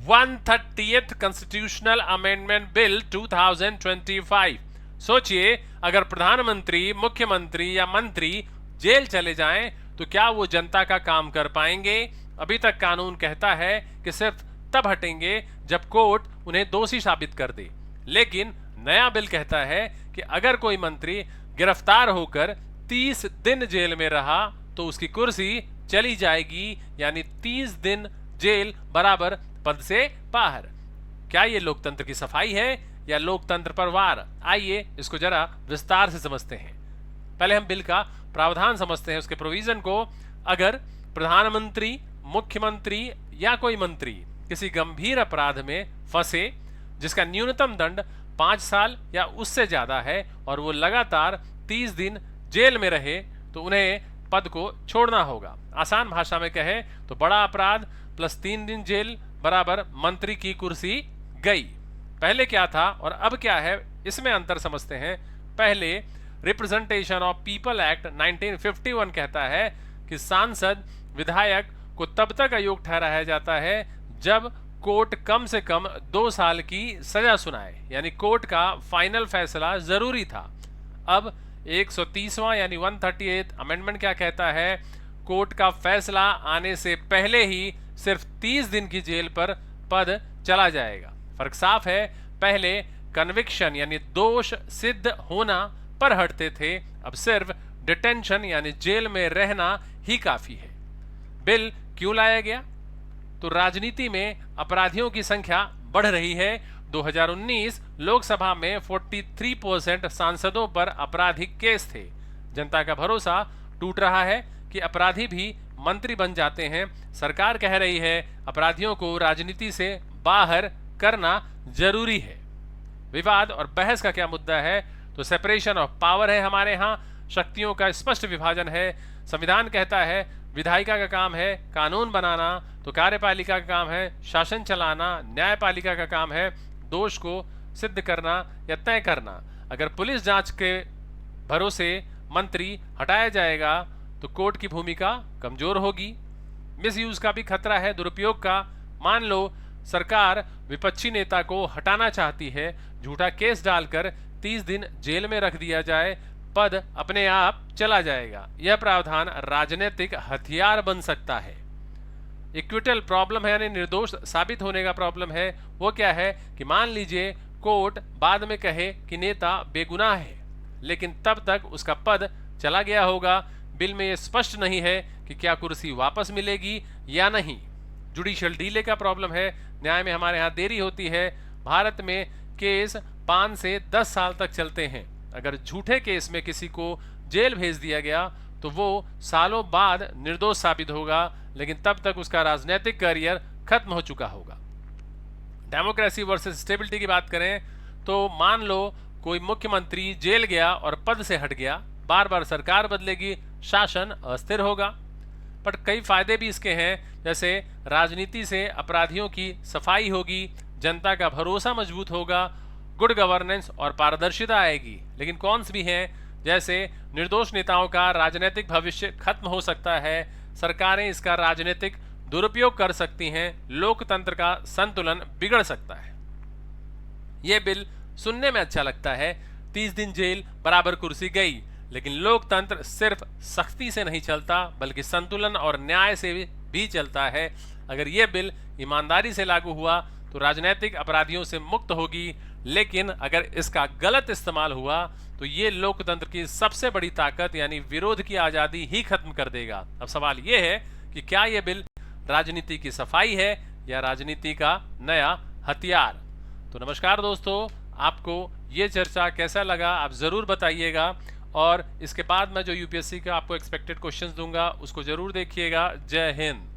130th constitutional amendment bill 2025। सोचिए, अगर प्रधानमंत्री, मुख्यमंत्री या मंत्री जेल चले जाएं तो क्या वो जनता का काम कर पाएंगे? अभी तक कानून कहता है कि सिर्फ तब हटेंगे जब कोर्ट उन्हें दोषी साबित कर दे, लेकिन नया बिल कहता है कि अगर कोई मंत्री गिरफ्तार होकर 30 दिन जेल में रहा तो उसकी कुर्सी चली जाएगी, यानी 30 दिन जेल बराबर पद से बाहर। क्या ये लोकतंत्र की सफाई है या लोकतंत्र पर वार? आइए इसको जरा विस्तार से समझते हैं। पहले हम बिल का प्रावधान समझते हैं, उसके प्रोविजन को। अगर प्रधानमंत्री, मुख्यमंत्री या कोई मंत्री किसी गंभीर अपराध में फंसे जिसका न्यूनतम दंड 5 साल या उससे ज्यादा है और वो लगातार 30 दिन जेल में रहे तो उन्हें पद को छोड़ना होगा। आसान भाषा में कहे तो बड़ा अपराध प्लस 3 दिन जेल बराबर मंत्री की कुर्सी गई। पहले क्या था और अब क्या है, इसमें अंतर समझते हैं। पहले रिप्रेजेंटेशन ऑफ पीपल एक्ट 1951 कहता है कि सांसद, विधायक को तब तक अयोग्य ठहराया जाता है जब कोर्ट कम से कम 2 साल की सजा सुनाए, यानी कोर्ट का फाइनल फैसला जरूरी था। अब 130वां यानी 138th अमेंडमेंट क्या कहता है? कोर्ट का फैसला आने से पहले ही सिर्फ 30 दिन की जेल पर पद चला जाएगा। फर्क साफ है, पहले कन्विक्शन यानी दोष सिद्ध होना पर हटते थे, अब सिर्फ डिटेंशन यानी जेल में रहना ही काफी है। बिल क्यों लाया गया? तो राजनीति में अपराधियों की संख्या बढ़ रही है। 2019 लोकसभा में 43% सांसदों पर आपराधिक केस थे। जनता का भरोसा टूट रहा है कि अपराधी भी मंत्री बन जाते हैं। सरकार कह रही है अपराधियों को राजनीति से बाहर करना जरूरी है। विवाद और बहस का क्या मुद्दा है? तो सेपरेशन ऑफ पावर है हमारे यहाँ, शक्तियों का स्पष्ट विभाजन है। संविधान कहता है विधायिका का काम है कानून बनाना, तो कार्यपालिका का काम है शासन चलाना, न्यायपालिका का काम है दोष को सिद्ध करना या तय करना। अगर पुलिस जांच के भरोसे मंत्री हटाया जाएगा तो कोर्ट की भूमिका कमजोर होगी। मिसयूज का भी खतरा है, दुरुपयोग का। मान लो सरकार विपक्षी नेता को हटाना चाहती है, झूठा केस डालकर 30 दिन जेल में रख दिया जाए, पद अपने आप चला जाएगा। यह प्रावधान राजनीतिक हथियार बन सकता है। इक्विटल प्रॉब्लम है यानी निर्दोष साबित होने का प्रॉब्लम है। वो क्या है कि मान लीजिए कोर्ट बाद में कहे कि नेता बेगुनाह है, लेकिन तब तक उसका पद चला गया होगा। बिल में यह स्पष्ट नहीं है कि क्या कुर्सी वापस मिलेगी या नहीं। जुडिशियल डीले का प्रॉब्लम है, न्याय में हमारे यहाँ देरी होती है। भारत में केस 5 से 10 साल तक चलते हैं। अगर झूठे केस में किसी को जेल भेज दिया गया तो वो सालों बाद निर्दोष साबित होगा, लेकिन तब तक उसका राजनीतिक करियर खत्म हो चुका होगा। डेमोक्रेसी वर्सेस स्टेबिलिटी की बात करें तो मान लो कोई मुख्यमंत्री जेल गया और पद से हट गया, बार बार सरकार बदलेगी, शासन अस्थिर होगा। पर कई फायदे भी इसके हैं, जैसे राजनीति से अपराधियों की सफाई होगी, जनता का भरोसा मजबूत होगा, गुड गवर्नेंस और पारदर्शिता आएगी। लेकिन कौन सी भी हैं, जैसे निर्दोष नेताओं का राजनीतिक भविष्य खत्म हो सकता है, सरकारें इसका राजनीतिक दुरुपयोग कर सकती हैं, लोकतंत्र का संतुलन बिगड़ सकता है। यह बिल सुनने में अच्छा लगता है, 30 दिन जेल बराबर कुर्सी गई, लेकिन लोकतंत्र सिर्फ सख्ती से नहीं चलता बल्कि संतुलन और न्याय से भी चलता है। अगर यह बिल ईमानदारी से लागू हुआ तो राजनीतिक अपराधियों से मुक्त होगी, लेकिन अगर इसका गलत इस्तेमाल हुआ तो ये लोकतंत्र की सबसे बड़ी ताकत यानी विरोध की आज़ादी ही खत्म कर देगा। अब सवाल ये है कि क्या यह बिल राजनीति की सफाई है या राजनीति का नया हथियार? तो नमस्कार दोस्तों, आपको ये चर्चा कैसा लगा आप ज़रूर बताइएगा, और इसके बाद मैं जो यूपीएससी का आपको एक्सपेक्टेड क्वेश्चंस दूंगा उसको ज़रूर देखिएगा। जय हिंद।